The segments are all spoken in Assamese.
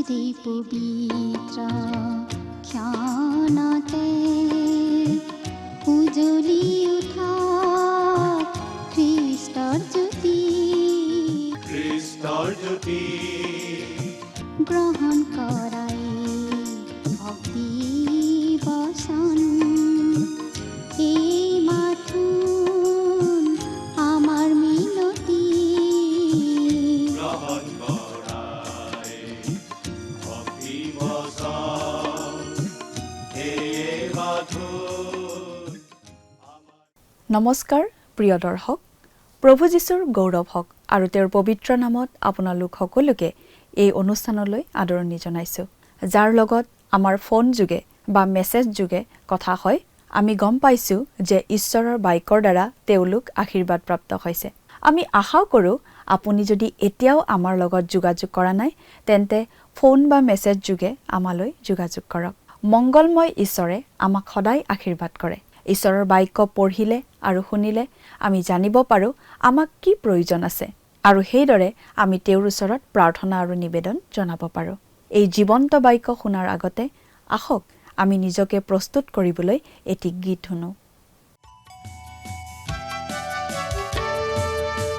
যে পবিত্ৰ ক্ষণতে উজ্বলি উঠা খ্ৰীষ্টৰ জ্যোতি গ্ৰহণ কৰাই ভক্তি বচন এই মাথোন আমাৰ মিনতি গ্ৰহণ কৰাই ভক্তি বচন এই মাথোন। নমস্কাৰ প্ৰিয় দৰ্শক, প্ৰভু যীশুৰ গৌৰৱ হওক আৰু তেওঁৰ পবিত্ৰ নামত আপোনালোক সকলোকে এই অনুষ্ঠানলৈ আদৰণি জনাইছোঁ। যাৰ লগত আমাৰ ফোন যোগে বা মেছেজ যোগে কথা হয়, আমি গম পাইছোঁ যে ঈশ্বৰৰ বাক্যৰ দ্বাৰা তেওঁলোক আশীৰ্বাদপ্ৰাপ্ত হৈছে। আমি আশা কৰোঁ আপুনি যদি এতিয়াও আমাৰ লগত যোগাযোগ কৰা নাই, তেন্তে ফোন বা মেছেজ যোগে আমালৈ যোগাযোগ কৰক। মংগলময় ঈশ্বৰে আমাক সদায় আশীৰ্বাদ কৰে। ঈশ্বৰৰ বাক্য পঢ়িলে আৰু শুনিলে আমি জানিব পাৰোঁ আমাক কি প্ৰয়োজন আছে, আৰু সেইদৰে আমি তেওঁৰ ওচৰত প্ৰাৰ্থনা আৰু নিবেদন জনাব পাৰোঁ। এই জীৱন্ত বাক্য শুনাৰ আগতে আহক আমি নিজকে প্ৰস্তুত কৰিবলৈ এটি গীত শুনো।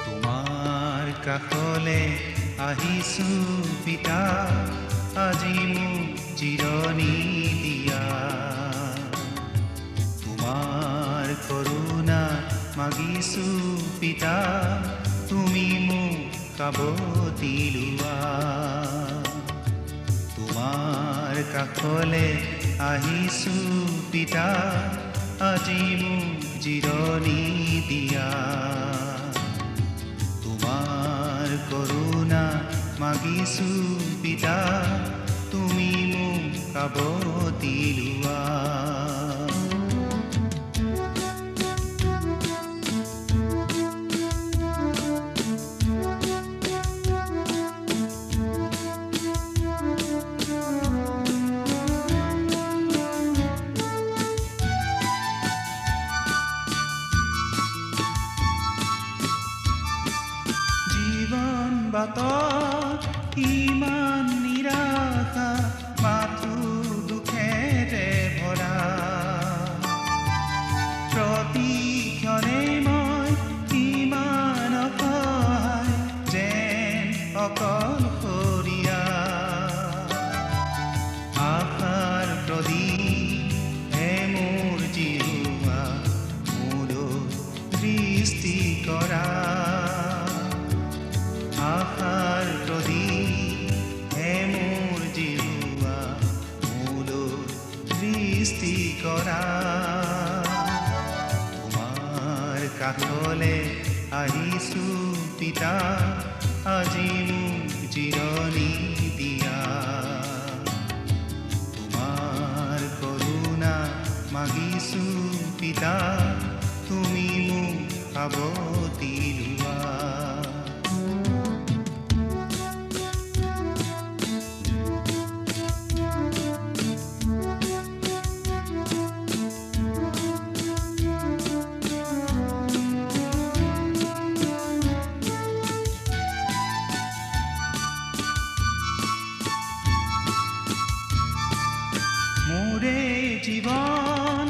তোমাৰ কাষলে আহিছোঁ পিতা, আজি মোক জিৰণি দিয়া। তোমাৰ কৰুণা মাগিছোঁ পিতা, তুমি মোক কাবতি লোৱা। তোমাৰ কাষলে আহিছোঁ পিতা, আজি মোক জিৰণি দিয়া। তোমাৰ কৰুণা মাগিছোঁ পিতা, তুমি মোক কাবতি লোৱা। বাটত ইমান নিৰাশা, মাথো দুখেৰে ভৰা। প্ৰতিক্ষণে মই ইমান অসহায়, যেন অকলশৰীয়া। আশাৰ প্ৰদীপ হে মোৰ জিহুৱা, মোলৈ দৃষ্টি কৰা। আশাৰ প্ৰদীপ হে মোৰ জিহুৱা, মোলৈ দৃষ্টি কৰা। তোমাৰ কাষলে আহিছোঁ পিতা, আজি মোক জিৰণি দিয়া। তোমাৰ কৰুণা মাগিছোঁ পিতা, তুমি মোক সাৱটি লোৱা। জীৱন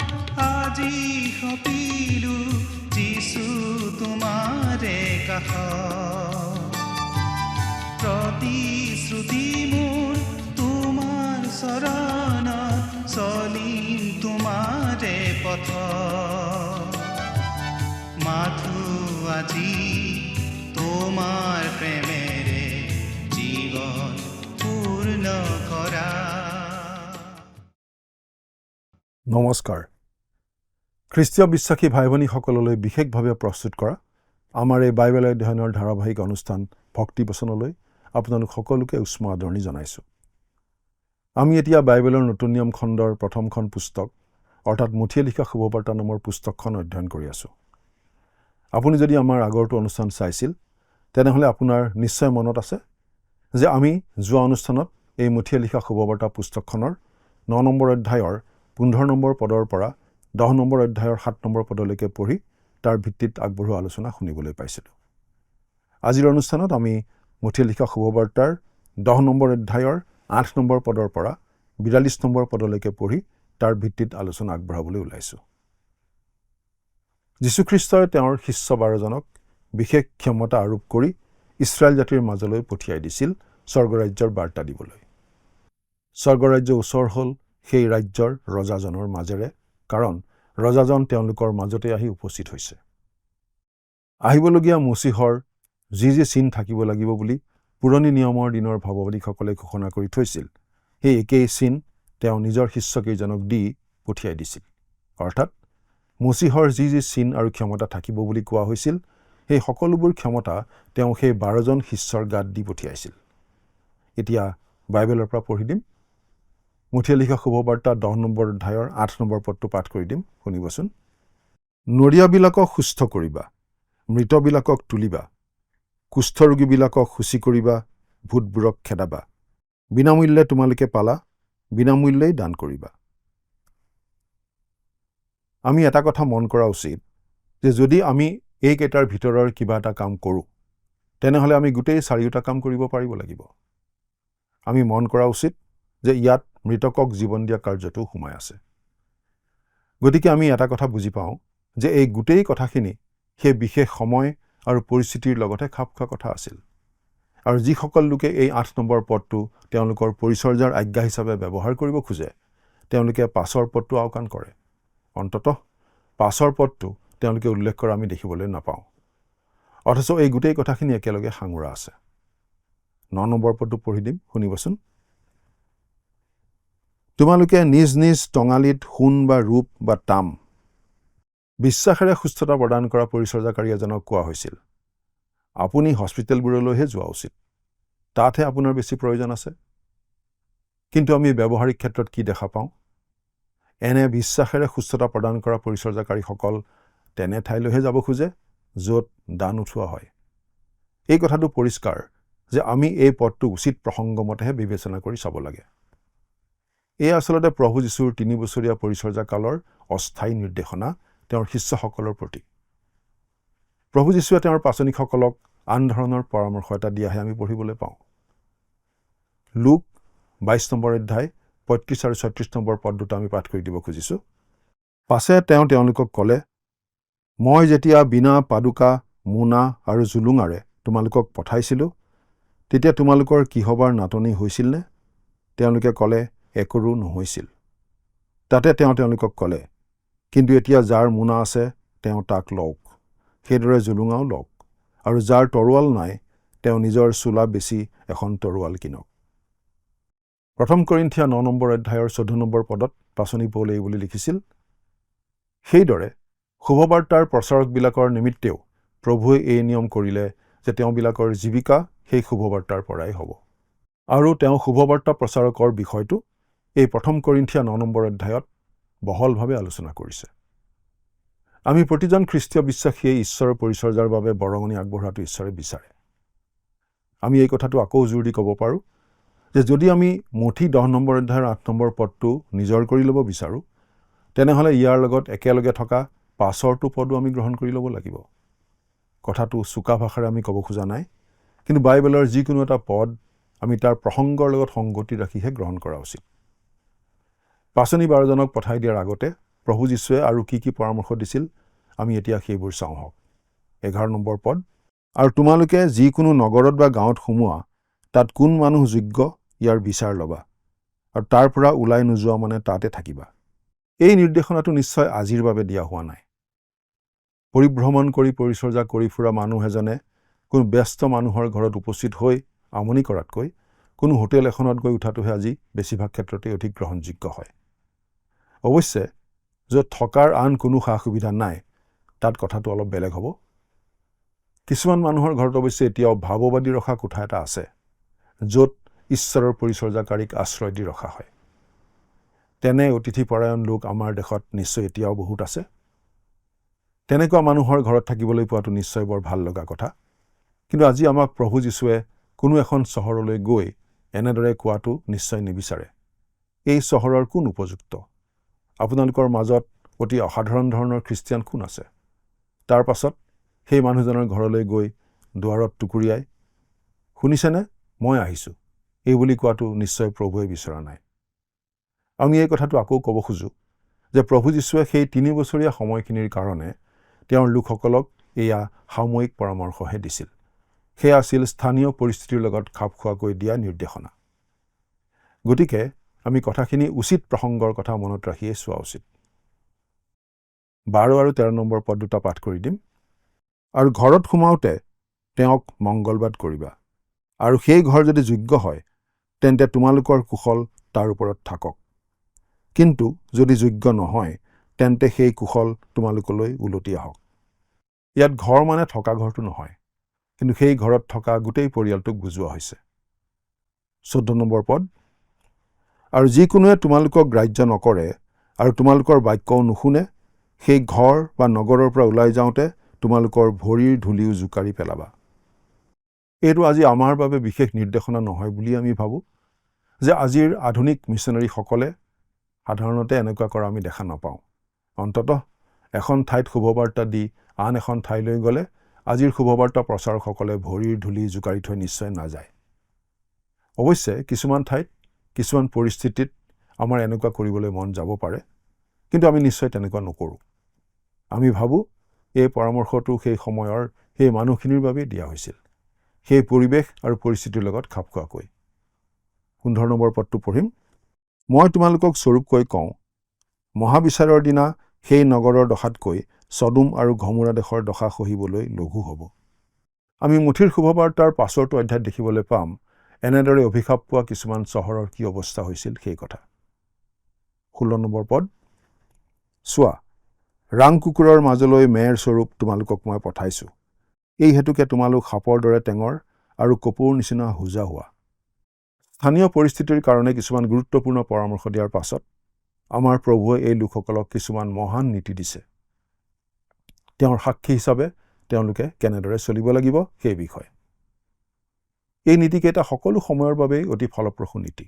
আজি সপিলো যিছু তোমাৰে কাষ। প্ৰতিশ্ৰুতি মোৰ তোমাৰ চৰণত, চলিম তোমাৰে পথ। মাথো আজি তোমাৰ প্ৰেমেৰে জীৱন পূৰ্ণ কৰা। নমস্কাৰ। খ্ৰীষ্টীয় বিশ্বাসী ভাই ভনীসকললৈ বিশেষভাৱে প্ৰস্তুত কৰা আমাৰ এই বাইবেল অধ্যয়নৰ ধাৰাবাহিক অনুষ্ঠান ভক্তিবচনলৈ আপোনালোক সকলোকে উষ্ম আদৰণি জনাইছোঁ। আমি এতিয়া বাইবেলৰ নতুন নিয়ম খণ্ডৰ প্ৰথমখন পুস্তক অৰ্থাৎ মুঠিয়ে লিখা শুভবাৰ্তা নামৰ পুস্তকখন অধ্যয়ন কৰি আছোঁ। আপুনি যদি আমাৰ আগৰটো অনুষ্ঠান চাইছিল, তেনেহ'লে আপোনাৰ নিশ্চয় মনত আছে যে আমি যোৱা অনুষ্ঠানত এই মুঠিয়ে লিখা শুভবাৰ্তা পুস্তকখনৰ 9 নম্বৰ অধ্যায়ৰ 15 নম্বৰ পদৰ পৰা 10 নম্বৰ অধ্যায়ৰ 7 নম্বৰ পদলৈকে পঢ়ি তাৰ ভিত্তিত আগবঢ়োৱা আলোচনা শুনিবলৈ পাইছিলোঁ। আজিৰ অনুষ্ঠানত আমি মুঠিয়ে লিখা শুভবাৰ্তাৰ 10 নম্বৰ অধ্যায়ৰ 8 নম্বৰ পদৰ পৰা 42 নম্বৰ পদলৈকে পঢ়ি তাৰ ভিত্তিত আলোচনা আগবঢ়াবলৈ ওলাইছোঁ। যীশুখ্ৰীষ্টই তেওঁৰ শিষ্য 12জনক বিশেষ ক্ষমতা আৰোপ কৰি ইছৰাইল জাতিৰ মাজলৈ পঠিয়াই দিছিল স্বৰ্গৰাজ্যৰ বাৰ্তা দিবলৈ। স্বৰ্গৰাজ্য ওচৰ হ'ল সেই ৰাজ্যৰ ৰজাজনৰ মাজেৰে, কাৰণ ৰজাজন তেওঁলোকৰ মাজতে আহি উপস্থিত হৈছে। আহিবলগীয়া মছিহৰ যি চিন থাকিব লাগিব বুলি পুৰণি নিয়মৰ দিনৰ ভগৱদীসকলে ঘোষণা কৰি থৈছিল, সেই একেই চিন তেওঁ নিজৰ শিষ্যকেইজনক দি পঠিয়াই দিছিল। অৰ্থাৎ মছিহৰ যি চিন আৰু ক্ষমতা থাকিব বুলি কোৱা হৈছিল, সেই সকলোবোৰ ক্ষমতা তেওঁ সেই 12জন শিষ্যৰ গাত দি পঠিয়াইছিল। এতিয়া বাইবেলৰ পৰা পঢ়ি দিম। মথিয়ে লিখা শুভবাৰ্তা 10 নম্বৰ অধ্যায়ৰ 8 নম্বৰ পদটো পাঠ কৰি দিম, শুনিবচোন। নৰিয়াবিলাকক সুস্থ কৰিবা, মৃতবিলাকক তুলিবা, কুষ্ঠৰোগীবিলাকক শুচি কৰিবা, ভূতবোৰক খেদাবা, বিনামূল্যে তোমালোকে পালা, বিনামূল্যেই দান কৰিবা। আমি এটা কথা মন কৰা উচিত যে যদি আমি এইকেইটাৰ ভিতৰৰ কিবা এটা কাম কৰোঁ, তেনেহ'লে আমি গোটেই 4টা কাম কৰিব পাৰিব লাগিব। আমি মন কৰা উচিত যে ইয়াত মৃতকক জীৱন দিয়া কাৰ্যটো সোমাই আছে। গতিকে আমি এটা কথা বুজি পাওঁ যে এই গোটেই কথাখিনি সেই বিশেষ সময় আৰু পৰিস্থিতিৰ লগতে খাপ খোৱা কথা আছিল। আৰু যিসকল লোকে এই 8 নম্বৰ পদটো তেওঁলোকৰ পৰিচৰ্যাৰ আজ্ঞা হিচাপে ব্যৱহাৰ কৰিব খোজে, তেওঁলোকে 5ৰ পদটো আওকাণ কৰে। অন্ততঃ 5ৰ পদটো তেওঁলোকে উল্লেখ কৰা আমি দেখিবলৈ নাপাওঁ। অথচ এই গোটেই কথাখিনি একেলগে সাঙুৰা আছে। 9 নম্বৰ পদটো পঢ়ি দিম, শুনিবচোন। তোমালোকে নিজ নিজ টঙালিত সোণ বা ৰূপ বা তাম। বিশ্বাসেৰে সুস্থতা প্ৰদান কৰা পৰিচৰ্যাকাৰী এজনক কোৱা হৈছিল, আপুনি হস্পিটেলবোৰলৈহে যোৱা উচিত, তাতহে আপোনাৰ বেছি প্ৰয়োজন আছে। কিন্তু আমি ব্যৱহাৰিক ক্ষেত্ৰত কি দেখা পাওঁ? এনে বিশ্বাসেৰে সুস্থতা প্ৰদান কৰা পৰিচৰ্যাকাৰীসকল তেনে ঠাইলৈহে যাব খোজে য'ত দান উঠোৱা হয়। এই কথাটো পৰিষ্কাৰ যে আমি এই পদটো উচিত প্ৰসংগমতেহে বিবেচনা কৰি চাব লাগে। এই আচলতে প্ৰভু যীশুৰ 3 বছৰীয়া পৰিচৰ্যা কালৰ অস্থায়ী নিৰ্দেশনা তেওঁৰ শিষ্যসকলৰ প্ৰতি। প্ৰভু যীশুৱে তেওঁৰ পাচনিকসকলক আন ধৰণৰ পৰামৰ্শ এটা দিয়াহে আমি পঢ়িবলৈ পাওঁ। লুক 22 নম্বৰ অধ্যায় 35 আৰু 36 নম্বৰ পদ দুটা আমি পাঠ কৰি দিব খুজিছোঁ। পাছে তেওঁ তেওঁলোকক ক'লে, মই যেতিয়া বিনা পাদুকা, মোনা আৰু জুলুঙাৰে তোমালোকক পঠাইছিলোঁ, তেতিয়া তোমালোকৰ কিহবাৰ নাটনি হৈছিলনে? তেওঁলোকে ক'লে, একোৰো নহৈছিল। তাতে তেওঁ তেওঁলোকক ক'লে, কিন্তু এতিয়া যাৰ মোনা আছে তেওঁ তাক লওক, সেইদৰে জুলুঙাও লওক, আৰু যাৰ তৰোৱাল নাই তেওঁ নিজৰ চোলা বেচি এখন তৰোৱাল কিনক। 1 কৰিন্থিয়া 9 নম্বৰ অধ্যায়ৰ 14 নম্বৰ পদত পাচনি পৌল এই বুলি লিখিছিল, সেইদৰে শুভবাৰ্তাৰ প্ৰচাৰকবিলাকৰ নিমিত্তেও প্ৰভুৱে এই নিয়ম কৰিলে যে তেওঁবিলাকৰ জীৱিকা সেই শুভবাৰ্তাৰ পৰাই হ'ব। আৰু তেওঁ শুভবাৰ্তা প্ৰচাৰকৰ বিষয়টো এই 1 কৰিন্থিয়া 9 নম্বৰ অধ্যায়ত বহলভাৱে আলোচনা কৰিছে। আমি প্ৰতিজন খ্ৰীষ্টীয় বিশ্বাসীয়ে ঈশ্বৰৰ পৰিচৰ্যাৰ বাবে বৰঙণি আগবঢ়োৱাটো ঈশ্বৰে বিচাৰে। আমি এই কথাটো আকৌ জোৰ দি ক'ব পাৰোঁ যে যদি আমি মুঠি 10 নম্বৰ অধ্যায়ৰ 8 নম্বৰ পদটো নিজৰ কৰি ল'ব বিচাৰোঁ, তেনেহ'লে ইয়াৰ লগত একেলগে থকা 5ৰটো পদো আমি গ্ৰহণ কৰি ল'ব লাগিব। কথাটো চোকা ভাষাৰে আমি ক'ব খোজা নাই, কিন্তু বাইবেলৰ যিকোনো এটা পদ আমি তাৰ প্ৰসংগৰ লগত সংগতি ৰাখিহে গ্ৰহণ কৰা উচিত। পাচনি 12জনক পঠাই দিয়াৰ আগতে প্ৰভু যীশুৱে আৰু কি কি পৰামৰ্শ দিছিল আমি এতিয়া সেইবোৰ চাওঁ হওক। 11 নম্বৰ পদ, আৰু তোমালোকে যিকোনো নগৰত বা গাঁৱত সোমোৱা, তাত কোন মানুহ যোগ্য ইয়াৰ বিচাৰ ল'বা, আৰু তাৰ পৰা ওলাই নোযোৱা মানে তাতে থাকিবা। এই নিৰ্দেশনাটো নিশ্চয় আজিৰ বাবে দিয়া হোৱা নাই। পৰিভ্ৰমণ কৰি পৰিচৰ্যা কৰি ফুৰা মানুহ এজনে কোনো ব্যস্ত মানুহৰ ঘৰত উপস্থিত হৈ আমনি কৰাতকৈ কোনো হোটেল এখনত গৈ উঠাটোহে আজি বেছিভাগ ক্ষেত্ৰতে অধিক গ্ৰহণযোগ্য হয়। অৱশ্যে য'ত থকাৰ আন কোনো সা সুবিধা নাই, তাত কথাটো অলপ বেলেগ হ'ব। কিছুমান মানুহৰ ঘৰত অৱশ্যে এতিয়াও ভাৱবাদী ৰখা কোঠা এটা আছে, য'ত ঈশ্বৰৰ পৰিচৰ্যাকাৰীক আশ্ৰয় দি ৰখা হয়। তেনে অতিথিপৰায়ণ লোক আমাৰ দেশত নিশ্চয় এতিয়াও বহুত আছে। তেনেকুৱা মানুহৰ ঘৰত থাকিবলৈ পোৱাটো নিশ্চয় বৰ ভাল লগা কথা। কিন্তু আজি আমাক প্ৰভু যীশুৱে কোনো এখন চহৰলৈ গৈ এনেদৰে কোৱাটো নিশ্চয় নিবিচাৰে। এই চহৰৰ কোন উপযুক্ত? আপোনালোকৰ মাজত অতি অসাধাৰণ ধৰণৰ খ্ৰীষ্টিয়ান কোন আছে? তাৰ পাছত সেই মানুহজনৰ ঘৰলৈ গৈ দুৱাৰত টুকুৰিয়াই, শুনিছেনে, মই আহিছোঁ, এই বুলি কোৱাটো নিশ্চয় প্ৰভুৱে বিচৰা নাই। আমি এই কথাটো আকৌ ক'ব খোজোঁ যে প্ৰভু যীশুৱে সেই 3 বছৰীয়া সময়খিনিৰ কাৰণে তেওঁৰ লোকসকলক এয়া সাময়িক পৰামৰ্শহে দিছিল। সেয়া আছিল স্থানীয় পৰিস্থিতিৰ লগত খাপ খোৱাকৈ দিয়া নিৰ্দেশনা। গতিকে আমি কথাখিনি উচিত প্ৰসংগৰ কথা মনত ৰাখিয়ে চোৱা উচিত। 12 আৰু 13 নম্বৰ পদ দুটা পাঠ কৰি দিম। আৰু ঘৰত সোমাওঁতে তেওঁক মংগলবাদ কৰিবা, আৰু সেই ঘৰ যদি যোগ্য হয় তেন্তে তোমালোকৰ কুশল তাৰ ওপৰত থাকক, কিন্তু যদি যোগ্য নহয় তেন্তে সেই কুশল তোমালোকলৈ উলটি আহক। ইয়াত ঘৰ মানে থকা ঘৰটো নহয়, কিন্তু সেই ঘৰত থকা গোটেই পৰিয়ালটোক বুজোৱা হৈছে। 14 নম্বৰ পদ। আৰু যিকোনোৱে তোমালোকক গ্ৰাহ্য নকৰে আৰু তোমালোকৰ বাক্যও নুশুনে, সেই ঘৰ বা নগৰৰ পৰা ওলাই যাওঁতে তোমালোকৰ ভৰিৰ ধূলিও জোকাৰি পেলাবা। এইটো আজি আমাৰ বাবে বিশেষ নিৰ্দেশনা নহয় বুলি আমি ভাবোঁ, যে আজিৰ আধুনিক মিছনেৰীসকলে সাধাৰণতে এনেকুৱা কৰা আমি দেখা নাপাওঁ। অন্ততঃ এখন ঠাইত শুভবাৰ্তা দি আন এখন ঠাইলৈ গ'লে আজিৰ শুভবাৰ্তা প্ৰচাৰকসকলে ভৰিৰ ধূলি জোকাৰি থৈ নিশ্চয় নাযায়। অৱশ্যে কিছুমান ঠাইত কিছুমান পৰিস্থিতিত আমাৰ এনেকুৱা কৰিবলৈ মন যাব পাৰে, কিন্তু আমি নিশ্চয় তেনেকুৱা নকৰোঁ। আমি ভাবোঁ এই পৰামৰ্শটো সেই সময়ৰ সেই মানুহখিনিৰ বাবেই দিয়া হৈছিল, সেই পৰিৱেশ আৰু পৰিস্থিতিৰ লগত খাপ খোৱাকৈ। 15 নম্বৰ পদটো পঢ়িম। মই তোমালোকক স্বৰূপকৈ কওঁ, মহাবিচাৰৰ দিনা সেই নগৰৰ দশাতকৈ ছদোম আৰু গমোৰা দেশৰ দশা সহিবলৈ লঘু হ'ব। আমি মুঠিৰ শুভবাৰ্তাৰ 5টো অধ্যায়ত দেখিবলৈ পাম এনেদৰে অভিশাপ পোৱা কিছুমান চহৰৰ কি অৱস্থা হৈছিল সেই কথা। 16 নম্বৰ পদ। চোৱা, ৰাং কুকুৰৰ মাজলৈ মেৰ স্বৰূপ তোমালোকক মই পঠাইছোঁ। এই হেতুকে তোমালোক সাপৰ দৰে টেঙৰ আৰু কপৌৰ নিচিনা হোজা হোৱা। স্থানীয় পৰিস্থিতিৰ কাৰণে কিছুমান গুৰুত্বপূৰ্ণ পৰামৰ্শ দিয়াৰ পাছত আমাৰ প্ৰভুৱে এই লোকসকলক কিছুমান মহান নীতি দিছে। তেওঁৰ সাক্ষী হিচাপে তেওঁলোকে কেনেদৰে চলিব লাগিব সেই বিষয়ে। এই নীতিকেইটা সকলো সময়ৰ বাবেই অতি ফলপ্ৰসূ নীতি,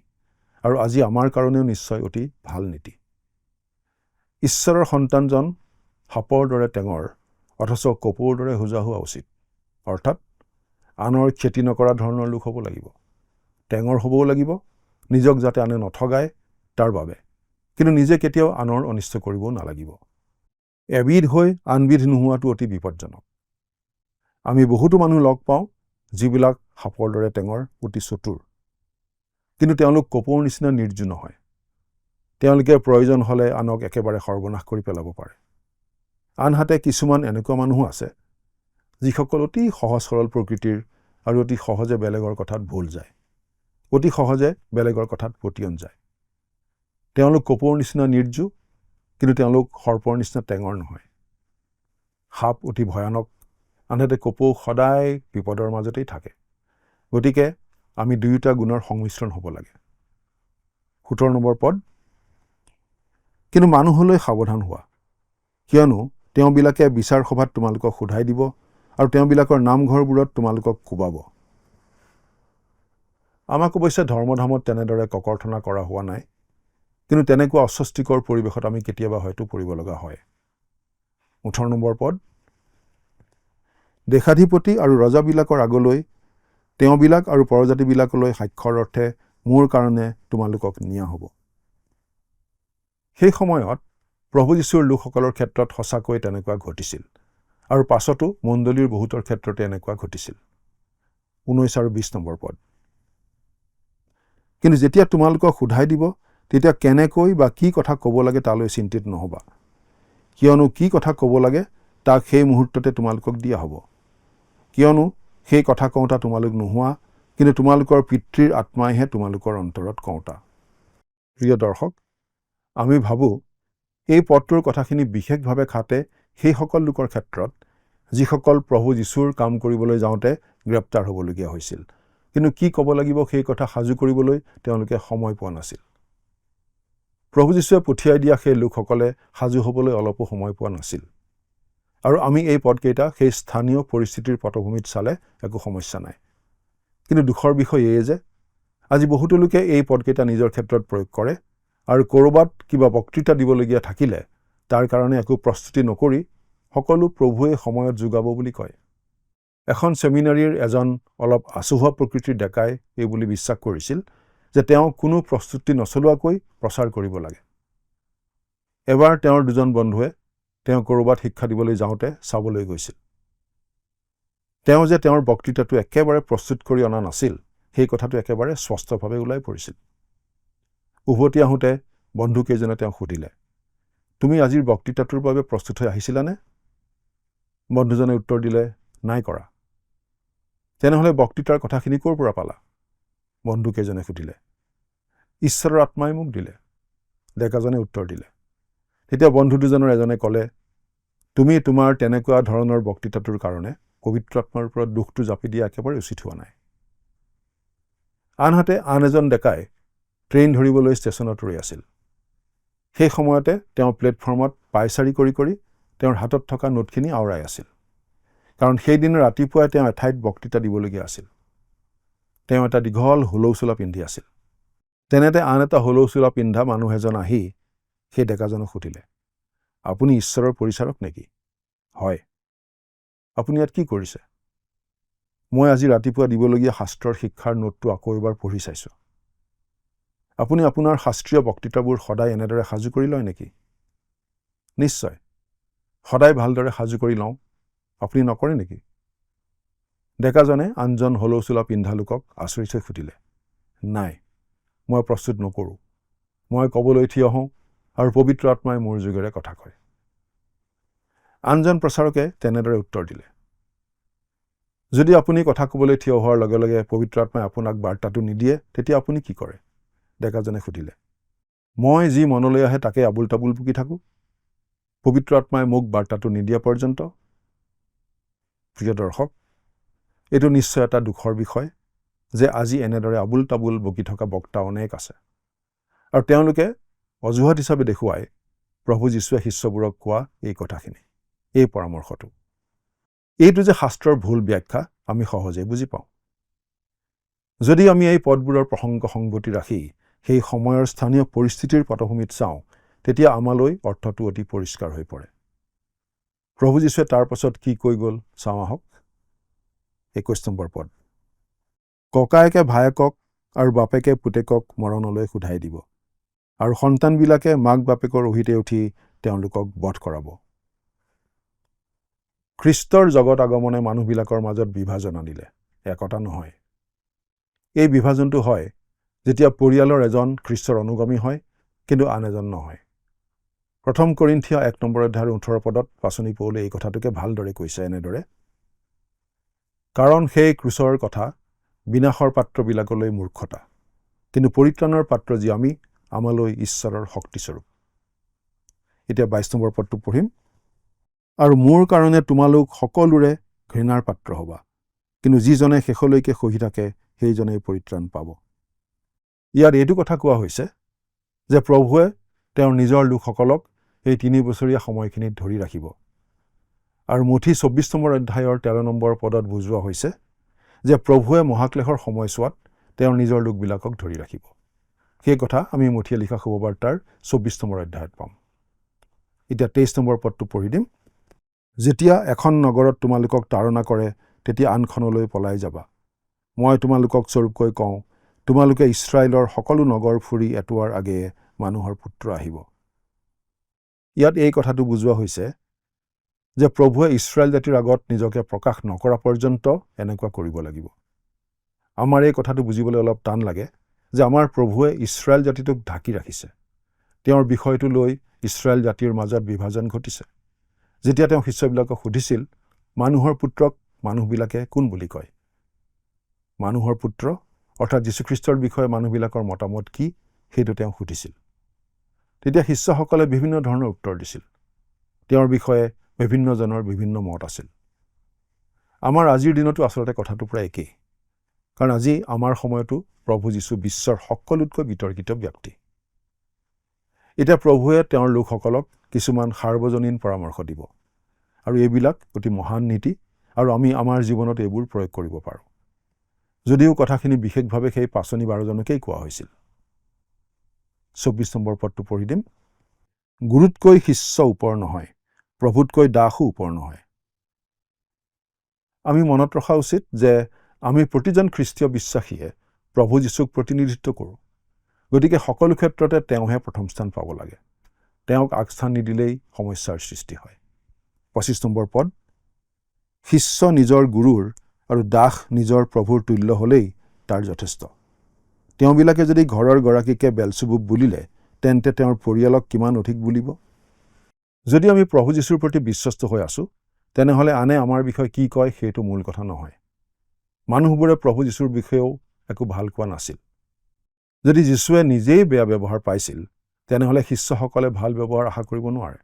আৰু আজি আমাৰ কাৰণেও নিশ্চয় অতি ভাল নীতি। ঈশ্বৰৰ সন্তানজন সাপৰ দৰে টেঙৰ অথচ কপৌৰ দৰে হোজা হোৱা উচিত। অৰ্থাৎ আনৰ ক্ষতি নকৰা ধৰণৰ লোক হ'ব লাগিব, টেঙৰ হ'বও লাগিব, নিজক যাতে আনে নঠগায় তাৰ বাবে, কিন্তু নিজে কেতিয়াও আনৰ অনিষ্ট কৰিবও নালাগিব। এবিধ হৈ আনবিধ নোহোৱাটো অতি বিপদজনক। আমি বহুতো মানুহ লগ পাওঁ যিবিলাক সাপৰ দৰে টেঙৰ, অতি চতুৰ, কিন্তু তেওঁলোক কপৌৰ নিচিনা নিৰ্জু নহয়। তেওঁলোকে প্ৰয়োজন হ'লে আনক একেবাৰে সৰ্বনাশ কৰি পেলাব পাৰে। আনহাতে কিছুমান এনেকুৱা মানুহো আছে যিসকল অতি সহজ সৰল প্ৰকৃতিৰ আৰু অতি সহজে বেলেগৰ কথাত ভুল যায়, অতি সহজে বেলেগৰ কথাত পতিয়ন যায়। তেওঁলোক কপৌৰ নিচিনা নিৰ্জু, কিন্তু তেওঁলোক সৰ্পৰ নিচিনা টেঙৰ নহয়। সাপ অতি ভয়ানক, আনহাতে কপৌ সদায় বিপদৰ মাজতেই থাকে। গতিকে আমি দুয়োটা গুণৰ সংমিশ্ৰণ হ'ব লাগে। 17 নম্বৰ পদ। কিন্তু মানুহলৈ সাৱধান হোৱা, কিয়নো তেওঁবিলাকে বিচাৰ সভাত তোমালোকক সোধাই দিব আৰু তেওঁবিলাকৰ নামঘৰবোৰত তোমালোকক কোবাব। আমাক অৱশ্যে ধৰ্মধামত তেনেদৰে ককৰ্থনা কৰা হোৱা নাই, কিন্তু তেনেকুৱা অস্বস্তিকৰ পৰিৱেশত আমি কেতিয়াবা হয়তো পৰিব লগা হয়। 18 নম্বৰ পদ। দেশাধিপতি আৰু ৰজাবিলাকৰ আগলৈ তেওঁবিলাক আৰু পৰজাতিবিলাকলৈ সাক্ষৰ অৰ্থে মোৰ কাৰণে তোমালোকক নিয়া হ'ব। সেই সময়ত প্ৰভু যীশুৰ লোকসকলৰ ক্ষেত্ৰত সঁচাকৈ তেনেকুৱা ঘটিছিল, আৰু পাছতো মণ্ডলীৰ বহুতৰ ক্ষেত্ৰতে এনেকুৱা ঘটিছিল। 19 আৰু 20 নম্বৰ পদ। কিন্তু যেতিয়া তোমালোকক সোধাই দিব, তেতিয়া কেনেকৈ বা কি কথা ক'ব লাগে তালৈ চিন্তিত নহ'বা, কিয়নো কি কথা ক'ব লাগে তাক সেই মুহূৰ্ততে তোমালোকক দিয়া হ'ব। কিয়নো সেই কথা কওঁতা তোমালোক নোহোৱা, কিন্তু তোমালোকৰ পিতৃৰ আত্মাইহে তোমালোকৰ অন্তৰত কওঁতা। প্ৰিয় দৰ্শক, আমি ভাবোঁ এই পদটোৰ কথাখিনি বিশেষভাৱে খাটে সেইসকল লোকৰ ক্ষেত্ৰত যিসকল প্ৰভু যীশুৰ কাম কৰিবলৈ যাওঁতে গ্ৰেপ্তাৰ হ'বলগীয়া হৈছিল, কিন্তু কি ক'ব লাগিব সেই কথা সাজু কৰিবলৈ তেওঁলোকে সময় পোৱা নাছিল। প্ৰভু যীশুৱে পঠিয়াই দিয়া সেই লোকসকলে সাজু হ'বলৈ অলপো সময় পোৱা নাছিল। আৰু আমি এই পদকেইটা সেই স্থানীয় পৰিস্থিতিৰ পটভূমিত চালে একো সমস্যা নাই। কিন্তু দুখৰ বিষয় এয়ে যে আজি বহুতো লোকে এই পদকেইটা নিজৰ ক্ষেত্ৰত প্ৰয়োগ কৰে, আৰু ক'ৰবাত কিবা বক্তৃতা দিবলগীয়া থাকিলে তাৰ কাৰণে একো প্ৰস্তুতি নকৰি সকলো প্ৰভুৱে সময়ত যোগাব বুলি কয়। এখন সেমিনাৰীৰ এজন অলপ আচুহা প্ৰকৃতিৰ ডেকাই এই বুলি বিশ্বাস কৰিছিল যে তেওঁ কোনো প্ৰস্তুতি নচলোৱাকৈ প্ৰচাৰ কৰিব লাগে। এবাৰ তেওঁৰ দুজন বন্ধুৱে তেওঁ ক'ৰবাত শিক্ষা দিবলৈ যাওঁতে চাবলৈ গৈছিল। তেওঁ যে তেওঁৰ বক্তৃতাটো একেবাৰে প্ৰস্তুত কৰি অনা নাছিল সেই কথাটো একেবাৰে স্পষ্টভাৱে ওলাই পৰিছিল। উভতি আহোঁতে বন্ধুকেইজনে তেওঁক সুধিলে, তুমি আজিৰ বক্তৃতাটোৰ বাবে প্ৰস্তুত হৈ আহিছিলানে? বন্ধুজনে উত্তৰ দিলে, নাই কৰা। তেনেহ'লে বক্তৃতাৰ কথাখিনি ক'ৰ পৰা পালা? বন্ধুকেইজনে সুধিলে। ঈশ্বৰৰ আত্মাই মোক দিলে, ডেকাজনে উত্তৰ দিলে। তেতিয়া বন্ধু দুজনৰ এজনে ক'লে, তুমি তোমাৰ তেনেকুৱা ধৰণৰ বক্তৃতাটোৰ কাৰণে পবিত্ৰ আত্মাৰ ওপৰত দুখটো জাপি দিয়া একেবাৰে উচিত হোৱা নাই। আনহাতে আন এজন ডেকাই ট্ৰেইন ধৰিবলৈ ষ্টেচনত ৰৈ আছিল। সেই সময়তে তেওঁ প্লেটফৰ্মত পাইচাৰি কৰি কৰি তেওঁৰ হাতত থকা নোটখিনি আওৰাই আছিল। কাৰণ সেইদিনা ৰাতিপুৱাই তেওঁ এঠাইত বক্তৃতা দিবলগীয়া আছিল। তেওঁ এটা দীঘল হুলৌচোলা পিন্ধি আছিল। তেনেতে আন এটা হুলৌচোলা পিন্ধা মানুহ এজন আহি সেই ডেকাজনক সুধিলে, আপুনি ঈশ্বৰৰ পৰিচাৰক নেকি? হয়। আপুনি ইয়াত কি কৰিছে? মই আজি ৰাতিপুৱা দিবলগীয়া শাস্ত্ৰৰ শিক্ষাৰ নোটটো আকৌ এবাৰ পঢ়ি চাইছোঁ। আপুনি আপোনাৰ শাস্ত্ৰীয় বক্তৃতাবোৰ সদায় এনেদৰে সাজু কৰি লয় নেকি? নিশ্চয়, সদায় ভালদৰে সাজু কৰি লওঁ। আপুনি নকৰে নেকি? ডেকাজনে আনজন হলৌচোলা পিন্ধা লোকক আচৰিত হৈ সুধিলে, নাই, মই প্ৰস্তুত নকৰোঁ। মই ক'বলৈ থিয় হওঁ আৰু পবিত্ৰ আত্মাই মোৰ যোগেৰে কথা কয়। আনজন প্ৰচাৰকে তেনেদৰে উত্তৰ দিলে, যদি আপুনি কথা ক'বলৈ থিয় হোৱাৰ লগে লগে পবিত্ৰ আত্মাই আপোনাক বাৰ্তাটো নিদিয়ে তেতিয়া আপুনি কি কৰে? ডেকাজনে সুধিলে, মই যি মনলৈ আহে তাকে আবুল তাবুল বকি থাকোঁ। পবিত্ৰ আত্মাই মোক বাৰ্তাটো নিদিয়া পৰ্যন্ত। প্ৰিয় দৰ্শক, এইটো নিশ্চয় এটা দুখৰ বিষয় যে আজি এনেদৰে আবুল তাবুল বকি থকা বক্তা অনেক আছে আৰু তেওঁলোকে অজুহাত হিচাপে দেখুৱাই প্ৰভু যীশুৱে শিষ্যবোৰক কোৱা এই কথাখিনি, এই পৰামৰ্শটো। এইটো যে শাস্ত্ৰৰ ভুল ব্যাখ্যা আমি সহজে বুজি পাওঁ। যদি আমি এই পদবোৰৰ প্ৰসংগ সংগতি ৰাখি সেই সময়ৰ স্থানীয় পৰিস্থিতিৰ পটভূমিত চাওঁ তেতিয়া আমালৈ অৰ্থটো অতি পৰিষ্কাৰ হৈ পৰে। প্ৰভু যীশুৱে তাৰ পাছত কি কৈ গ'ল চাওঁ আহক। 21 নম্বৰ পদ, ককায়েকে ভায়েকক আৰু বাপেকে পুতেকক মৰণলৈ সোধাই দিব আৰু সন্তানবিলাকে মাক বাপেকৰ অহিতে উঠি তেওঁলোকক বধ কৰাব। খ্ৰীষ্টৰ জগত আগমনে মানুহবিলাকৰ মাজত বিভাজন আনিলে, একতা নহয়। এই বিভাজনটো হয় যেতিয়া পৰিয়ালৰ এজন খ্ৰীষ্টৰ অনুগামী হয় কিন্তু আন এজন নহয়। 1 কৰিন্থিয়া 1 নম্বৰ অধ্যায়ৰ 18 পদত পাচনি পৌলে এই কথাটোকে ভালদৰে কৈছে এনেদৰে, কাৰণ সেই ক্ৰুচৰ কথা বিনাশৰ পাত্ৰবিলাকলৈ মূৰ্খতা, কিন্তু পৰিত্ৰাণৰ পাত্ৰ যি আমি আমালৈ ঈশ্বৰৰ শক্তিস্বৰূপ। এতিয়া 22 নম্বৰ পদটো পঢ়িম, আৰু মোৰ কাৰণে তোমালোক সকলোৰে ঘৃণাৰ পাত্ৰ হ'বা, কিন্তু যিজনে শেষলৈকে সহি থাকে সেইজনেই পৰিত্ৰাণ পাব। ইয়াত এইটো কথা কোৱা হৈছে যে প্ৰভুৱে তেওঁৰ নিজৰ লোকসকলক এই 3 বছৰীয়া সময়খিনিত ধৰি ৰাখিব। আৰু মুঠি 24 নম্বৰ অধ্যায়ৰ 13 নম্বৰ পদত বুজোৱা হৈছে যে প্ৰভুৱে মহাক্লেশৰ সময়ছোৱাত তেওঁৰ নিজৰ লোকবিলাকক ধৰি ৰাখিব। সেই কথা আমি মুঠিয়ে লিখা শুভবাৰ্তাৰ 24 নম্বৰ অধ্যায়ত পাম। এতিয়া 23 নম্বৰ পদটো পঢ়ি দিম, যেতিয়া এখন নগৰত তোমালোকক তাড়না কৰে তেতিয়া আনখনলৈ পলাই যাবা। মই তোমালোকক স্বৰূপকৈ কওঁ, তোমালোকে ইছৰাইলৰ সকলো নগৰ ফুৰি এটোৱাৰ আগেয়ে মানুহৰ পুত্ৰ আহিব। ইয়াত এই কথাটো বুজোৱা হৈছে যে প্ৰভুৱে ইছৰাইল জাতিৰ আগত নিজকে প্ৰকাশ নকৰা পৰ্যন্ত এনেকুৱা কৰিব লাগিব। আমাৰ এই কথাটো বুজিবলৈ অলপ টান লাগে যে আমাৰ প্ৰভুৱে ইছৰাইল জাতিটোক ঢাকি ৰাখিছে। তেওঁৰ বিষয়টো লৈ ইছৰাইল জাতিৰ মাজত বিভাজন ঘটিছে। যেতিয়া তেওঁ শিষ্যবিলাকক সুধিছিল, মানুহৰ পুত্ৰক মানুহবিলাকে কোন বুলি কয়? মানুহৰ পুত্ৰ অৰ্থাৎ যীশুখ্ৰীষ্টৰ বিষয়ে মানুহবিলাকৰ মতামত কি সেইটো তেওঁ সুধিছিল। তেতিয়া শিষ্যসকলে বিভিন্ন ধৰণৰ উত্তৰ দিছিল। তেওঁৰ বিষয়ে বিভিন্নজনৰ বিভিন্ন মত আছিল। আমাৰ আজিৰ দিনতো আচলতে কথাটো প্ৰায় একেই, কাৰণ আজি আমাৰ সময়তো প্ৰভু যীশু বিশ্বৰ সকলোতকৈ বিতৰ্কিত ব্যক্তি। এতিয়া প্ৰভুৱে তেওঁৰ লোকসকলক কিছুমান সাৰ্বজনীন পৰামৰ্শ দিব আৰু এইবিলাক অতি মহান নীতি আৰু আমি আমাৰ জীৱনত এইবোৰ প্ৰয়োগ কৰিব পাৰোঁ। যদিও কথাখিনি বিশেষভাৱে সেই পাচনি 12 জনকেই কোৱা হৈছিল। 24 নম্বৰ পদটো পঢ়ি দিম, গুৰুতকৈ শিষ্য ওপৰ নহয়, প্ৰভুতকৈ দাসো ওপৰ নহয়। আমি মনত ৰখা উচিত যে আমি প্ৰতিজন খ্ৰীষ্টীয় বিশ্বাসীয়ে প্ৰভু যীশুক প্ৰতিনিধিত্ব কৰোঁ। গতিকে সকলো ক্ষেত্ৰতে তেওঁহে প্ৰথম স্থান পাব লাগে। তেওঁক আগস্থান নিদিলেই সমস্যাৰ সৃষ্টি হয়। 25 নম্বৰ পদ, শিষ্য নিজৰ গুৰুৰ আৰু দাস নিজৰ প্ৰভুৰ তুল্য হ'লেই তাৰ যথেষ্ট। তেওঁবিলাকে যদি ঘৰৰ গৰাকীকে বেলচেবুব বুলিলে তেন্তে তেওঁৰ পৰিয়ালক কিমান অধিক বুলিব। যদি আমি প্ৰভু যীশুৰ প্ৰতি বিশ্বস্ত হৈ আছোঁ, তেনেহ'লে আনে আমাৰ বিষয়ে কি কয় সেইটো মূল কথা নহয়। মানুহবোৰে প্ৰভু যীশুৰ বিষয়েও একো ভাল কোৱা নাছিল। যদি যীশুৱে নিজেই বেয়া ব্যৱহাৰ পাইছিল, তেনেহ'লে শিষ্যসকলে ভাল ব্যৱহাৰ আশা কৰিব নোৱাৰে।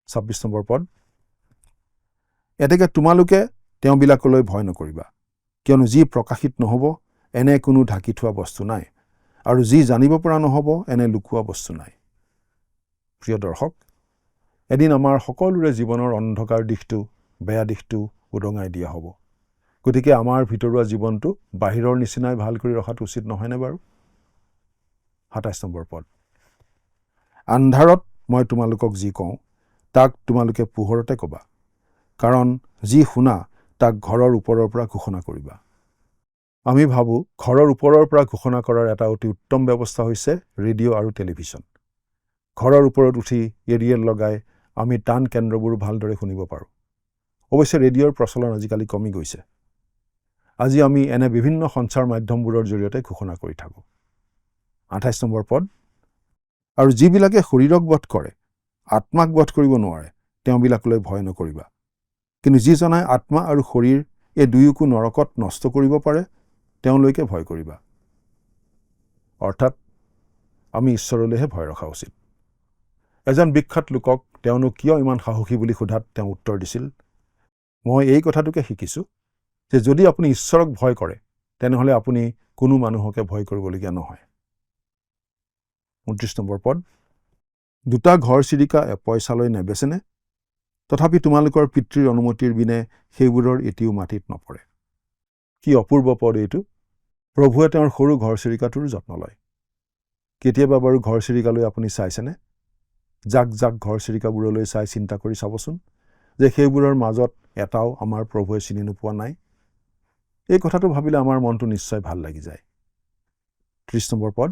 26 নম্বৰ পদ, এতেকে তোমালোকে তেওঁবিলাকলৈ ভয় নকৰিবা, কিয়নো যি প্ৰকাশিত নহ'ব এনে কোনো ঢাকি থোৱা বস্তু নাই, আৰু যি জানিব পৰা নহ'ব এনে লুকোৱা বস্তু নাই। প্ৰিয় দৰ্শক, এদিন আমাৰ সকলোৰে জীৱনৰ অন্ধকাৰ দিশটো, বেয়া দিশটো উদঙাই দিয়া হ'ব। গতিকে আমাৰ ভিতৰুৱা জীৱনটো বাহিৰৰ নিচিনাই ভাল কৰি ৰখাটো উচিত নহয়নে বাৰু? 27 নম্বৰ পদ, আন্ধাৰত মই তোমালোকক যি কওঁ তাক তোমালোকে পোহৰতে ক'বা, কাৰণ যি শুনা তাক ঘৰৰ ওপৰৰ পৰা ঘোষণা কৰিবা। আমি ভাবোঁ ঘৰৰ ওপৰৰ পৰা ঘোষণা কৰাৰ এটা অতি উত্তম ব্যৱস্থা হৈছে ৰেডিঅ' আৰু টেলিভিছন। ঘৰৰ ওপৰত উঠি এৰিয়েল লগাই আমি টান কেন্দ্ৰবোৰ ভালদৰে শুনিব পাৰোঁ। অৱশ্যে ৰেডিঅ'ৰ প্ৰচলন আজিকালি কমি গৈছে। আজি আমি এনে বিভিন্ন সঞ্চাৰ মাধ্যমবোৰৰ জৰিয়তে ঘোষণা কৰি থাকোঁ। 28 নম্বৰ পদ, আৰু যিবিলাকে শৰীৰক বধ কৰে আত্মাক বধ কৰিব নোৱাৰে, তেওঁবিলাকলৈ ভয় নকৰিবা, কিন্তু যিজনাই আত্মা আৰু শৰীৰ এই দুয়োকো নৰকত নষ্ট কৰিব পাৰে, তেওঁলৈকে ভয় কৰিবা। অৰ্থাৎ আমি ঈশ্বৰলৈহে ভয় ৰখা উচিত। এজন বিখ্যাত লোকক তেওঁনো কিয় ইমান সাহসী বুলি সোধাত তেওঁ উত্তৰ দিছিল, মই এই কথাটোকে শিকিছোঁ যে যদি আপুনি ঈশ্বৰক ভয় কৰে, তেনেহ'লে আপুনি কোনো মানুহকে ভয় কৰিবলগীয়া নহয়। 29 নম্বৰ পদ, দুটা ঘৰ চিৰিকা পইচালৈ নেবেচেনে? তথাপি তোমালোকৰ পিতৃৰ অনুমতিৰ বিনে সেইবোৰৰ এটিও মাটিত নপৰে। কি অপূৰ্ব পদ এইটো! প্ৰভুৱে তেওঁৰ সৰু ঘৰ চিৰিকাটোৰ যত্ন লয়। কেতিয়াবা বাৰু ঘৰ চিৰিকালৈ আপুনি চাইছেনে? জাক জাক ঘৰ চিৰিকাবোৰলৈ চাই চিন্তা কৰি চাবচোন যে সেইবোৰৰ মাজত এটাও আমাৰ প্ৰভুৱে চিনি নোপোৱা নাই। এই কথাটো ভাবিলে আমাৰ মনটো নিশ্চয় ভাল লাগি যায়। 30 নম্বৰ পদ,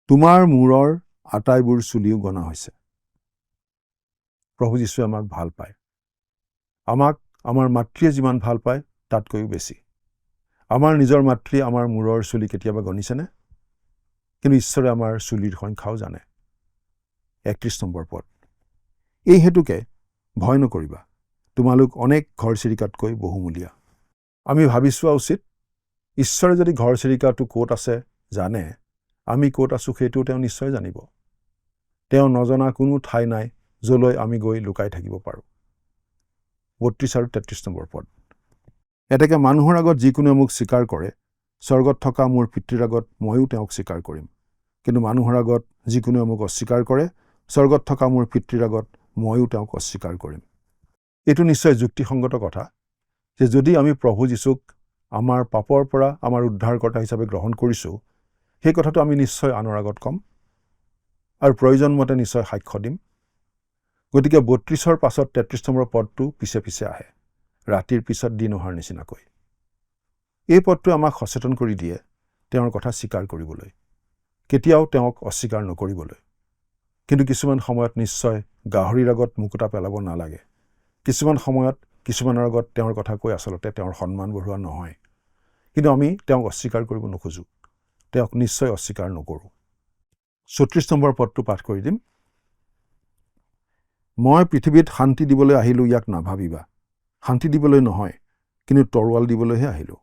তোমাৰ মূৰৰ আটাইবোৰ চুলিও গনা হৈছে। প্ৰভু যীশুৱে আমাক ভাল পায়। আমাক আমাৰ মাতৃয়ে যিমান ভাল পায় তাতকৈও বেছি। আমাৰ নিজৰ মাতৃয়ে আমাৰ মূৰৰ চুলি কেতিয়াবা গণিছেনে? কিন্তু ঈশ্বৰে আমাৰ চুলিৰ সংখ্যাও জানে। 31 নম্বৰ পদ, এই হেতুকে ভয় নকৰিবা, তোমালোক অনেক ঘৰ চিৰিকাতকৈ বহুমূলীয়া। আমি ভাবি চোৱা উচিত, ঈশ্বৰে যদি ঘৰ চিৰিকাটো ক'ত আছে জানে, আমি ক'ত আছোঁ সেইটোও তেওঁ নিশ্চয় জানিব। তেওঁ নজনা কোনো ঠাই নাই য'লৈ আমি গৈ লুকাই থাকিব পাৰোঁ। 32 আৰু 33 নম্বৰ পদ, এতেকে মানুহৰ আগত যিকোনোৱে মোক স্বীকাৰ কৰে, স্বৰ্গত থকা মোৰ পিতৃৰ আগত ময়ো তেওঁক স্বীকাৰ কৰিম। কিন্তু মানুহৰ আগত যিকোনোৱে মোক অস্বীকাৰ কৰে, স্বৰ্গত থকা মোৰ পিতৃৰ আগত ময়ো তেওঁক অস্বীকাৰ কৰিম। এইটো নিশ্চয় যুক্তিসংগত কথা যে যদি আমি প্ৰভু যীশুক আমাৰ পাপৰ পৰা আমাৰ উদ্ধাৰকৰ্তা হিচাপে গ্ৰহণ কৰিছোঁ, সেই কথাটো আমি নিশ্চয় আনৰ আগত ক'ম আৰু প্ৰয়োজন মতে নিশ্চয় সাক্ষ্য দিম। গতিকে 32ৰ পাছত 33 নম্বৰ পদটো পিছে পিছে আহে, ৰাতিৰ পিছত দিন অহাৰ নিচিনাকৈ। এই পদটোৱে আমাক সচেতন কৰি দিয়ে তেওঁৰ কথা স্বীকাৰ কৰিবলৈ, কেতিয়াও তেওঁক অস্বীকাৰ নকৰিবলৈ। কিন্তু কিছুমান সময়ত নিশ্চয় গাহৰিৰ আগত মুকুতা পেলাব নালাগে। কিছুমান সময়ত কিছুমানৰ আগত তেওঁৰ কথা কৈ আচলতে তেওঁৰ সন্মান বঢ়োৱা নহয়। কিন্তু আমি তেওঁক অস্বীকাৰ কৰিব নোখোজোঁ, তেওঁক নিশ্চয় অস্বীকাৰ নকৰোঁ। 34 নম্বৰ পদটো পাঠ কৰি দিম। মই পৃথিৱীত শান্তি দিবলৈ আহিলোঁ, ইয়াক নাভাবিবা। শান্তি দিবলৈ নহয়, কিন্তু তৰোৱাল দিবলৈহে আহিলোঁ।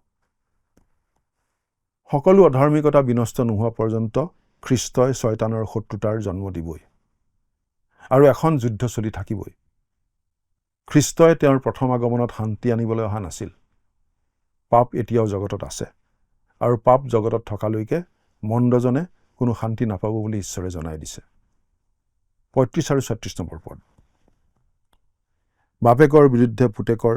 সকলো অধাৰ্মিকতা বিনষ্ট নোহোৱা পৰ্যন্ত খ্ৰীষ্টই শয়তানৰ শত্ৰুতাৰ জন্ম দিবই, আৰু এখন যুদ্ধ চলি থাকিবই। খ্ৰীষ্টই তেওঁৰ প্ৰথম আগমনত শান্তি আনিবলৈ অহা নাছিল। পাপ এতিয়াও জগতত আছে, আৰু পাপ জগতত থকালৈকে মন্দজনে কোনো শান্তি নাপাব বুলি ঈশ্বৰে জনাই দিছে। 35 আৰু 36 নম্বৰ পদ, বাপেকৰ বিৰুদ্ধে পুতেকৰ,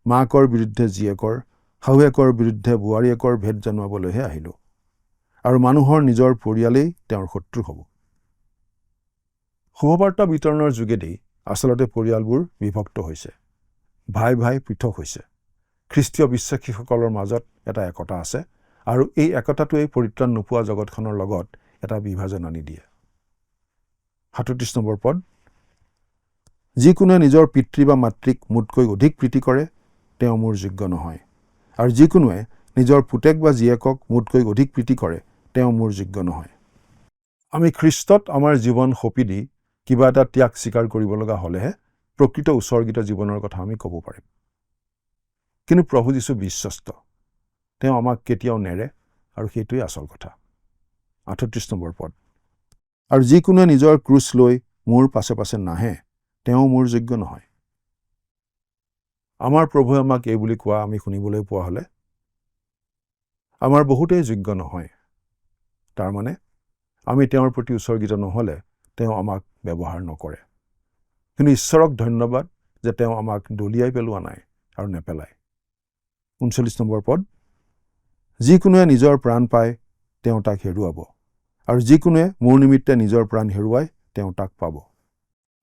মাকৰ বিৰুদ্ধে জীয়েকৰ, শাহুৱেকৰ বিৰুদ্ধে বোৱাৰীয়েকৰ ভেদ জনাবলৈহে আহিলোঁ, আৰু মানুহৰ নিজৰ পৰিয়ালেই তেওঁৰ শত্ৰু হ'ব। শুভবাৰ্তা বিতৰণৰ যোগেদি আচলতে পৰিয়ালবোৰ বিভক্ত হৈছে। ভাই ভাই পৃথক হৈছে। খ্ৰীষ্টীয় বিশ্বাসীসকলৰ মাজত এটা একতা আছে আৰু এই একতাটোৱে পৰিত্ৰাণ নোপোৱা জগতখনৰ লগত এটা বিভাজন আনি দিয়ে। 37 নম্বৰ পদ, যিকোনোৱে নিজৰ পিতৃ বা মাতৃক মোতকৈ অধিক প্ৰীতি কৰে তেওঁ মোৰ যোগ্য নহয়, আৰু যিকোনোৱে নিজৰ পুতেক বা জীয়েকক মোতকৈ অধিক প্ৰীতি কৰে তেওঁ মোৰ যোগ্য নহয়। আমি খ্ৰীষ্টত আমাৰ জীৱন সঁপি দি কিবা এটা ত্যাগ স্বীকাৰ কৰিব লগা হ'লেহে প্ৰকৃত উৎসৰ্গিত জীৱনৰ কথা আমি ক'ব পাৰিম। কিন্তু প্ৰভু যীশু বিশ্বস্ত, তেওঁ আমাক কেতিয়াও নেৰে, আৰু সেইটোৱে আচল কথা। 38 নম্বৰ পদ, আৰু যিকোনোৱে নিজৰ ক্ৰুচ লৈ মোৰ পাছে পাছে নাহে তেওঁ মোৰ যোগ্য নহয়। আমাৰ প্ৰভুৱে আমাক এই বুলি কোৱা আমি শুনিবলৈ পোৱা হ'লে আমাৰ বহুতেই যোগ্য নহয়। তাৰমানে আমি তেওঁৰ প্ৰতি উৎসৰ্গিত নহ'লে তেওঁ আমাক ব্যৱহাৰ নকৰে। কিন্তু ঈশ্বৰক ধন্যবাদ যে তেওঁ আমাক দলিয়াই পেলোৱা নাই আৰু নেপেলায়। 39 নম্বৰ পদ, যিকোনোৱে নিজৰ প্ৰাণ পায় তেওঁ তাক হেৰুৱাব, আৰু যিকোনোৱে মোৰ নিমিত্তে নিজৰ প্ৰাণ হেৰুৱাই তেওঁ তাক পাব।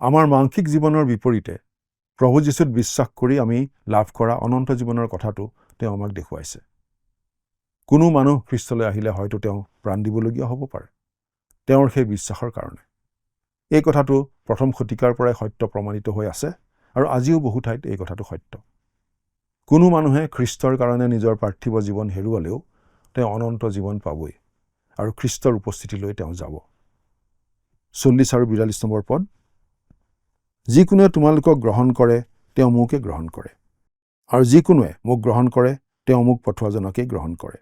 আমাৰ মাংসিক জীৱনৰ বিপৰীতে প্ৰভু যীশুত বিশ্বাস কৰি আমি লাভ কৰা অনন্ত জীৱনৰ কথাটো তেওঁ আমাক দেখুৱাইছে। কোনো মানুহ খ্ৰীষ্টলৈ আহিলে হয়তো তেওঁ প্ৰাণ দিবলগীয়া হ'ব পাৰে তেওঁৰ সেই বিশ্বাসৰ কাৰণে। এই কথাটো প্ৰথম শতিকাৰ পৰাই সত্য প্ৰমাণিত হৈ আছে, আৰু আজিও বহু ঠাইত এই কথাটো সত্য। কোনো মানুহে খ্ৰীষ্টৰ কাৰণে নিজৰ পাৰ্থিৱ জীৱন হেৰুৱালেও তেওঁ অনন্ত জীৱন পাবই, আৰু খ্ৰীষ্টৰ উপস্থিতিলৈ তেওঁ যাব। 40 আৰু 42 নম্বৰ পদ, যিকোনোৱে তোমালোকক গ্ৰহণ কৰে তেওঁ মোকে গ্ৰহণ কৰে, আৰু যিকোনোৱে মোক গ্ৰহণ কৰে তেওঁ মোক পঠোৱাজনকেই গ্ৰহণ কৰে।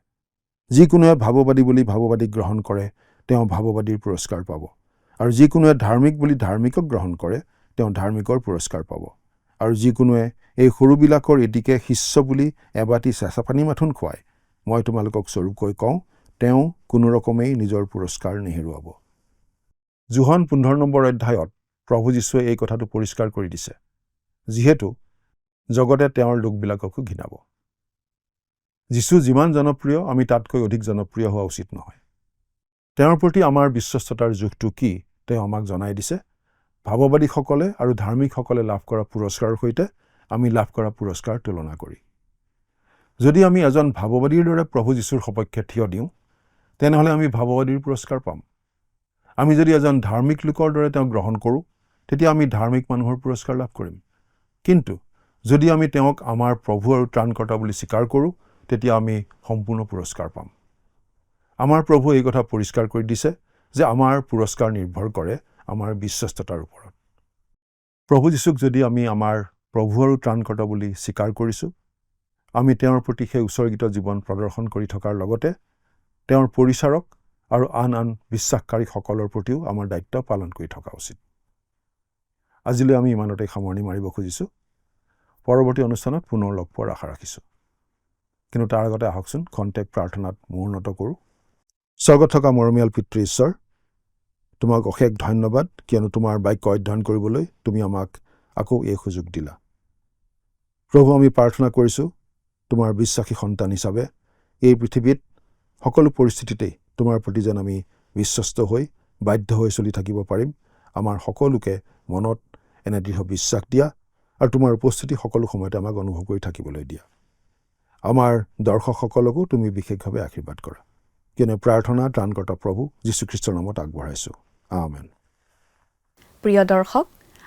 যিকোনোৱে ভাৱবাদী বুলি ভাৱবাদীক গ্ৰহণ কৰে তেওঁ ভাৱবাদীৰ পুৰস্কাৰ পাব, আৰু যিকোনোৱে ধাৰ্মিক বুলি ধাৰ্মিকক গ্ৰহণ কৰে তেওঁ ধাৰ্মিকৰ পুৰস্কাৰ পাব। আৰু যিকোনোৱে এই সৰুবিলাকৰ এটিকে শিষ্য বুলি এবাটি চেঁচা পানী মাথোন খুৱায়, মই তোমালোকক স্বৰূপকৈ কওঁ তেওঁ কোনো ৰকমেই নিজৰ পুৰস্কাৰ নেহেৰুৱাব। যোহন 15 নম্বৰ অধ্যায়ত প্ৰভু যীশুৱে এই কথাটো পৰিষ্কাৰ কৰি দিছে, যিহেতু জগতে তেওঁৰ লোকবিলাককো ঘৃণাব। যীশু যিমান জনপ্ৰিয় আমি তাতকৈ অধিক জনপ্ৰিয় হোৱা উচিত নহয়। তেওঁৰ প্ৰতি আমাৰ বিশ্বস্ততাৰ জোখটো কি তেওঁ আমাক জনাই দিছে। ভাৱবাদীসকলে আৰু ধাৰ্মিকসকলে লাভ কৰা পুৰস্কাৰৰ সৈতে আমি লাভ কৰা পুৰস্কাৰ তুলনা কৰি। যদি আমি এজন ভাৱবাদীৰ দৰে প্ৰভু যীশুৰ সপক্ষে থিয় দিওঁ তেনেহ'লে আমি ভাৱবাদীৰ পুৰস্কাৰ পাম। আমি যদি এজন ধাৰ্মিক লোকৰ দৰে তেওঁক গ্ৰহণ কৰোঁ তেতিয়া আমি ধাৰ্মিক মানুহৰ পুৰস্কাৰ লাভ কৰিম। কিন্তু যদি আমি তেওঁক আমাৰ প্ৰভু আৰু ত্ৰাণকৰ্তা বুলি স্বীকাৰ কৰোঁ তেতিয়া আমি সম্পূৰ্ণ পুৰস্কাৰ পাম। আমাৰ প্ৰভু এই কথা পৰিষ্কাৰ কৰি দিছে যে আমাৰ পুৰস্কাৰ নিৰ্ভৰ কৰে আমাৰ বিশ্বস্ততাৰ ওপৰত। প্ৰভু যীশুক যদি আমি আমাৰ প্ৰভু আৰু ত্ৰাণকৰ্তা বুলি স্বীকাৰ কৰিছোঁ, আমি তেওঁৰ প্ৰতি সেই উৎসৰ্গিত জীৱন প্ৰদৰ্শন কৰি থকাৰ লগতে তেওঁৰ পৰিচাৰক আৰু আন আন বিশ্বাসকাৰীসকলৰ প্ৰতিও আমাৰ দায়িত্ব পালন কৰি থকা উচিত। আজিলৈ আমি ইমানতে সামৰণি মাৰিব খুজিছোঁ। পৰৱৰ্তী অনুষ্ঠানত পুনৰ লগ পোৱাৰ আশা ৰাখিছোঁ। কিন্তু তাৰ আগতে আহকচোন খন্তেক প্ৰাৰ্থনাত মূৰ্ণত কৰোঁ। স্বৰ্গত থকা মৰমীয়াল পিতৃ ঈশ্বৰ, তোমাক অশেষ ধন্যবাদ, কিয়নো তোমাৰ বাক্য অধ্যয়ন কৰিবলৈ তুমি আমাক আকৌ এই সুযোগ দিলা। প্ৰভু, আমি প্ৰাৰ্থনা কৰিছোঁ তোমাৰ বিশ্বাসী সন্তান হিচাপে এই পৃথিৱীত সকলো পৰিস্থিতিতেই তোমাৰ প্ৰতি যেন আমি বিশ্বস্ত হৈ বাধ্য হৈ চলি থাকিব পাৰিম। আমাৰ সকলোকে মনত এনে দৃঢ় বিশ্বাস দিয়া আৰু তোমাৰ উপস্থিতি সকলো সময়তে আমাক অনুভৱ কৰি থাকিবলৈ দিয়া। আমাৰ দৰ্শকসকলকো তুমি বিশেষভাৱে আশীৰ্বাদ কৰা, কিয়নো প্ৰাৰ্থনা ত্ৰাণকৰ্তা প্ৰভু যীশুখ্ৰীষ্টৰ নামত আগবঢ়াইছোঁ। আমেন। প্ৰিয় দৰ্শক,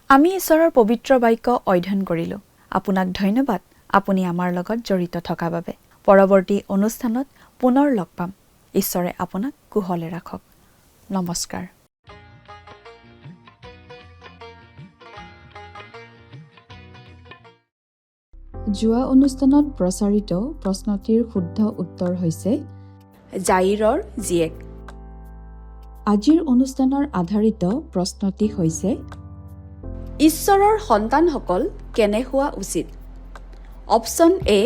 আমি ঈশ্বৰৰ পবিত্ৰ বাক্য অধ্যয়ন কৰিলোঁ। আপোনাক ধন্যবাদ আপুনি আমাৰ লগত জড়িত থকা বাবে। পৰৱৰ্তী অনুষ্ঠানত পুনৰ লগ পাম। ঈশ্বৰে আপোনাক কুশলে ৰাখক। নমস্কাৰ। যোৱা অনুষ্ঠানত প্ৰচাৰিত প্ৰশ্নটিৰ শুদ্ধ উত্তৰ হৈছে জাইৰৰ জীয়েক। আজিৰ অনুষ্ঠানৰ আধাৰিত প্ৰশ্নটি হৈছে ঈশ্বৰৰ সন্তানসকল কেনে হোৱা উচিত? অপশ্যন এ,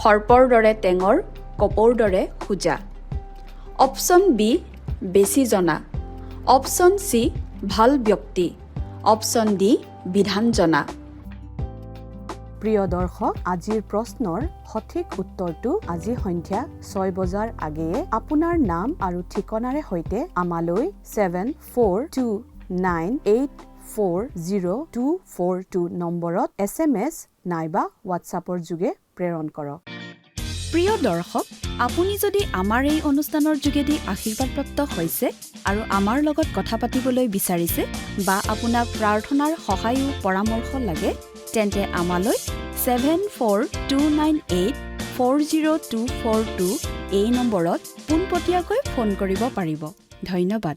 সৰ্পৰ দৰে টেঙৰ, কপৌৰ দৰে সোজা। অপশ্যন বি, বেছি জনা। অপশ্যন চি, ভাল ব্যক্তি। অপশ্যন ডি, বিধান জনা। প্ৰিয় দৰ্শক, আজিৰ প্ৰশ্নৰ সঠিক উত্তৰটো আজি সন্ধিয়া 6 বজাৰ আগেয়ে আপোনাৰ নাম আৰু ঠিকনাৰে সৈতে আমালৈ 742984 40242 নম্বৰত SMS নাইবা হোৱাটছআপৰ যোগে প্ৰেৰণ কৰক। প্ৰিয় দৰ্শক, আপুনি যদি আমাৰ এই অনুষ্ঠানৰ যোগেদি আশীৰ্বাদপ্ৰাপ্ত হৈছে আৰু আমাৰ লগত কথা পাতিবলৈ বিচাৰিছে বা আপোনাক প্ৰাৰ্থনাৰ সহায়ো পৰামৰ্শ লাগে, তেন্তে আমালৈ 7429840242 এই নম্বৰত পোনপটীয়াকৈ ফোন কৰিব পাৰিব। ধন্যবাদ।